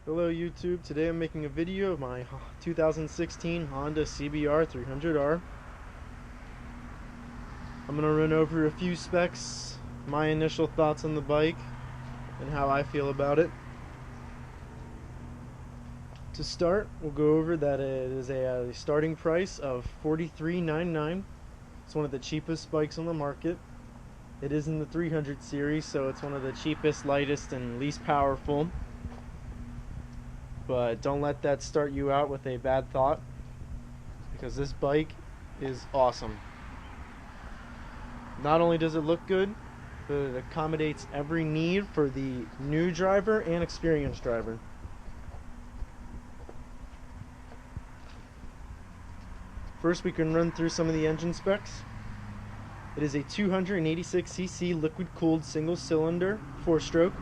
Hello YouTube, today I'm making a video of my 2016 Honda CBR300R. I'm going to run over a few specs, my initial thoughts on the bike, and how I feel about it. To start, we'll go over that it is a starting price of $43.99. It's one of the cheapest bikes on the market. It is in the 300 series, so it's one of the cheapest, lightest, and least powerful. But don't let that start you out with a bad thought, because this bike is awesome. Not only does it look good, but it accommodates every need for the new driver and experienced driver. First, we can run through some of the engine specs. It is a 286cc liquid-cooled single-cylinder 4-stroke,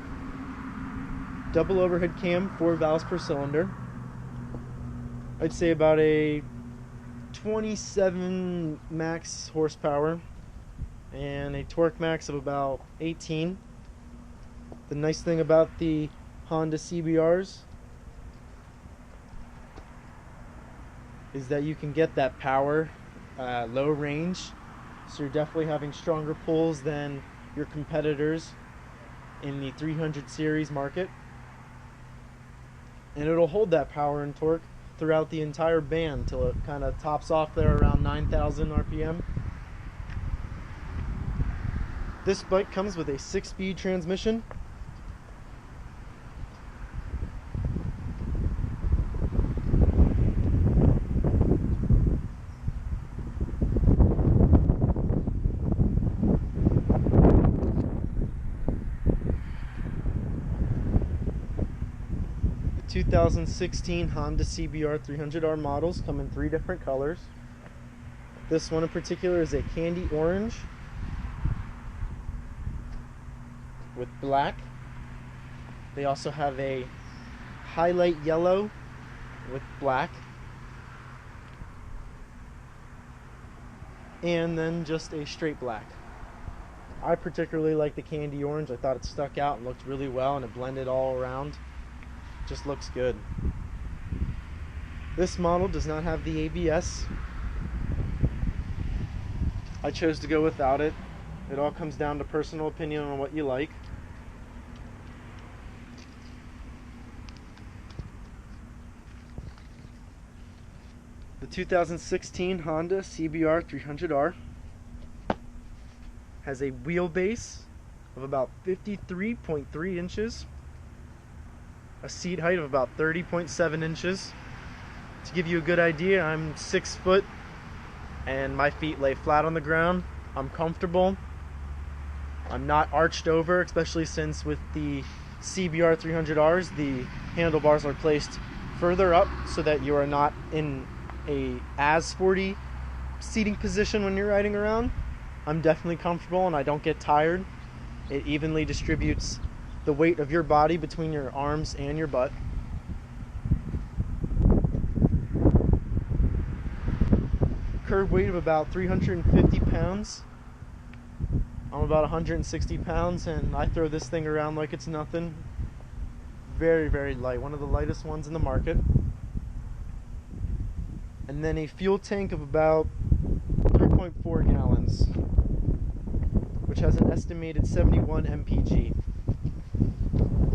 double overhead cam, 4 valves per cylinder. I'd say about a 27 max horsepower and a torque max of about 18. The nice thing about the Honda CBRs is that you can get that power low range, so you're definitely having stronger pulls than your competitors in the 300 series market. And it'll hold that power and torque throughout the entire band till it kind of tops off there around 9,000 RPM. This bike comes with a 6-speed transmission. The 2016 Honda CBR300R models come in 3 different colors. This one in particular is a candy orange with black. They also have a highlight yellow with black, and then just a straight black. I particularly like the candy orange. I thought it stuck out and looked really well, and it blended all around. Just looks good. This model does not have the ABS. I chose to go without it. It all comes down to personal opinion on what you like. The 2016 Honda CBR300R has a wheelbase of about 53.3 inches, a seat height of about 30.7 inches. To give you a good idea, I'm 6 foot and my feet lay flat on the ground. I'm comfortable. I'm not arched over, especially since with the CBR300Rs, the handlebars are placed further up so that you are not in a as sporty seating position when you're riding around. I'm definitely comfortable and I don't get tired. It evenly distributes the weight of your body between your arms and your butt. Curb weight of about 350 pounds. I'm about 160 pounds and I throw this thing around like it's nothing. Very, very light. One of the lightest ones in the market. And then a fuel tank of about 3.4 gallons, which has an estimated 71 mpg.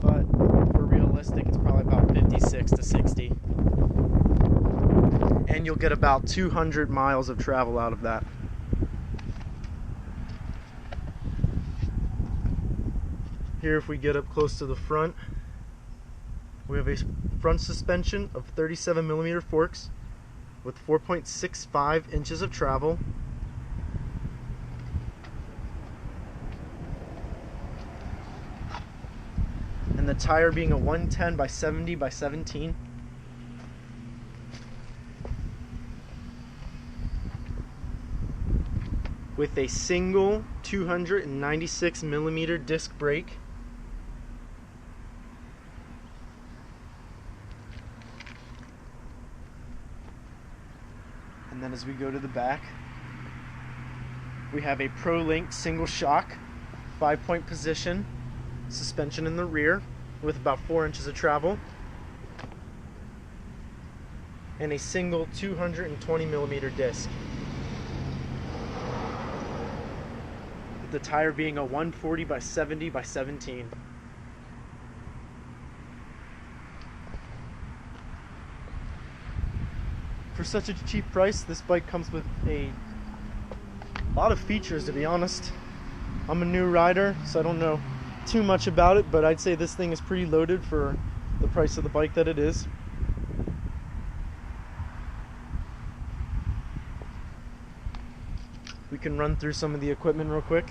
But for realistic, it's probably about 56 to 60. And you'll get about 200 miles of travel out of that. Here, if we get up close to the front, we have a front suspension of 37mm forks with 4.65 inches of travel. And the tire being a 110 by 70 by 17. With a single 296mm disc brake. And then as we go to the back, we have a ProLink single shock, 5-point position, suspension in the rear with about 4 inches of travel. and a single 220mm disc. The tire being a 140 by 70 by 17. For such a cheap price, this bike comes with a lot of features, to be honest. I'm a new rider, so I don't know too much about it, but I'd say this thing is pretty loaded for the price of the bike that it is. We can run through some of the equipment real quick.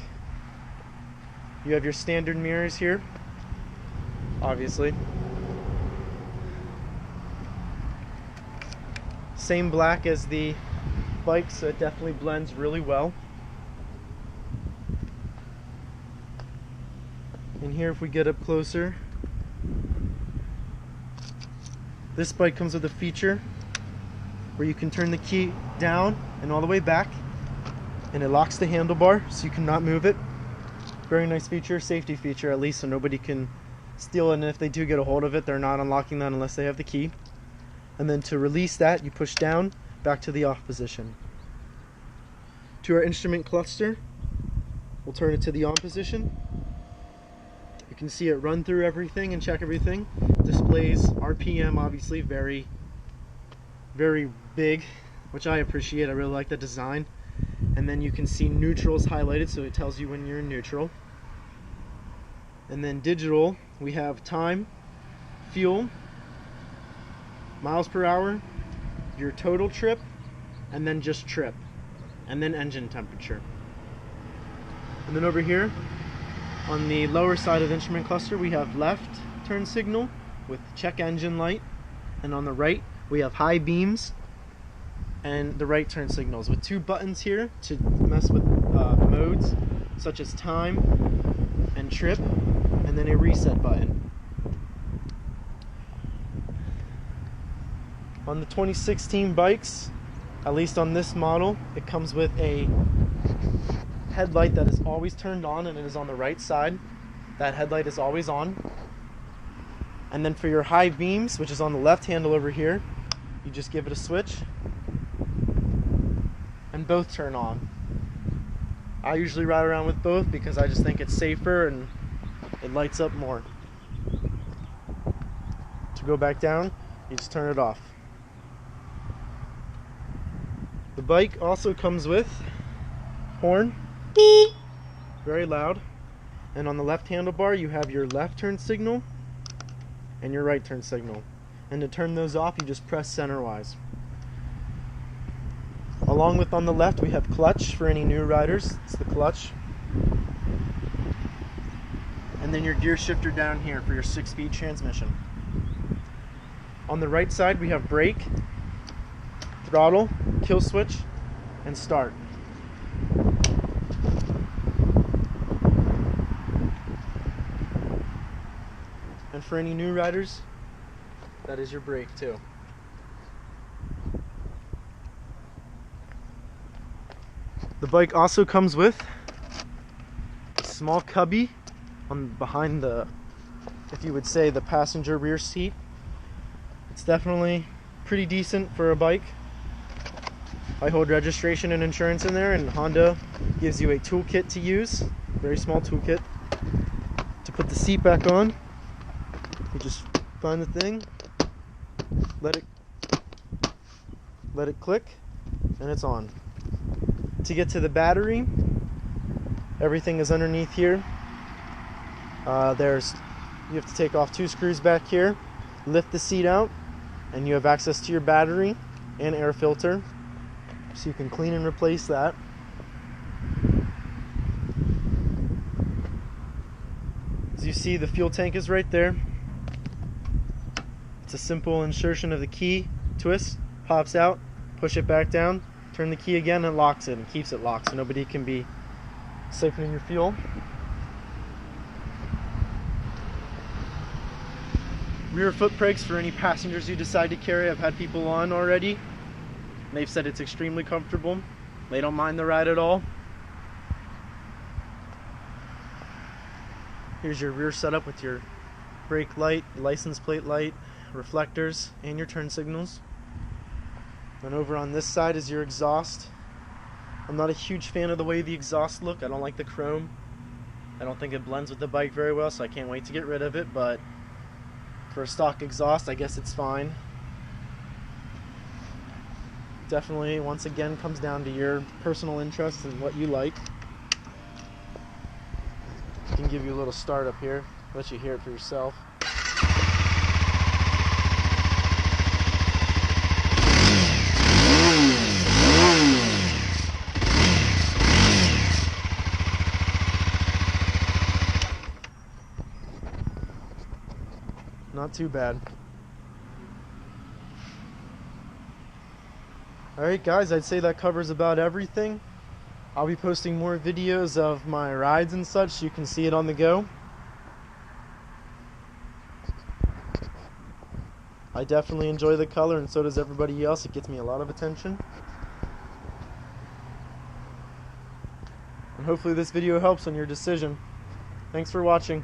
You have your standard mirrors here, obviously. Same black as the bike, so it definitely blends really well. And here, if we get up closer, this bike comes with a feature where you can turn the key down and all the way back, and it locks the handlebar so you cannot move it. Very nice feature, safety feature at least, so nobody can steal it, and if they do get a hold of it, they're not unlocking that unless they have the key. And then to release that, you push down, back to the off position. To our instrument cluster, we'll turn it to the on position. You can see it run through everything and check everything. Displays RPM, obviously, very, very big, which I appreciate. I really like the design. And then you can see neutrals highlighted, so it tells you when you're in neutral. And then digital, we have time, fuel, miles per hour, your total trip, and then just trip, and then engine temperature. And then over here, on the lower side of the instrument cluster, we have left turn signal with check engine light, and on the right, we have high beams and the right turn signals with two buttons here to mess with modes such as time and trip, and then a reset button. On the 2016 bikes, at least on this model, it comes with a headlight that is always turned on, and it is on the right side. That headlight is always on. And then for your high beams, which is on the left handle over here, you just give it a switch and both turn on. I usually ride around with both because I just think it's safer and it lights up more. To go back down, you just turn it off. The bike also comes with horn, very loud, and on the left handlebar you have your left turn signal and your right turn signal, and to turn those off you just press centerwise. Along with on the left we have clutch for any new riders. It's the clutch, and then your gear shifter down here for your 6-speed transmission. On the right side we have brake, throttle, kill switch, and start. And for any new riders, that is your brake too. The bike also comes with a small cubby on behind the, if you would say, the passenger rear seat. It's definitely pretty decent for a bike. I hold registration and insurance in there, and Honda gives you a toolkit to use, very small toolkit. To put the seat back on, you just find the thing, let it click, and it's on. To get to the battery, everything is underneath here. You have to take off 2 screws back here, lift the seat out, and you have access to your battery and air filter, so you can clean and replace that. As you see, the fuel tank is right there. It's a simple insertion of the key, twist, pops out, push it back down, turn the key again, and locks it and keeps it locked so nobody can be siphoning your fuel. Rear foot brakes for any passengers you decide to carry. I've had people on already. They've said it's extremely comfortable. They don't mind the ride at all. Here's your rear setup with your brake light, license plate light, reflectors, and your turn signals. And over on this side is your exhaust. I'm not a huge fan of the way the exhaust look. I don't like the chrome. I don't think it blends with the bike very well, so I can't wait to get rid of it, but for a stock exhaust, I guess it's fine. Definitely, once again, comes down to your personal interest and what you like. I can give you a little start up here, let you hear it for yourself. Not too bad. Alright guys, I'd say that covers about everything. I'll be posting more videos of my rides and such so you can see it on the go. I definitely enjoy the color, and so does everybody else. It gets me a lot of attention. And hopefully this video helps on your decision. Thanks for watching.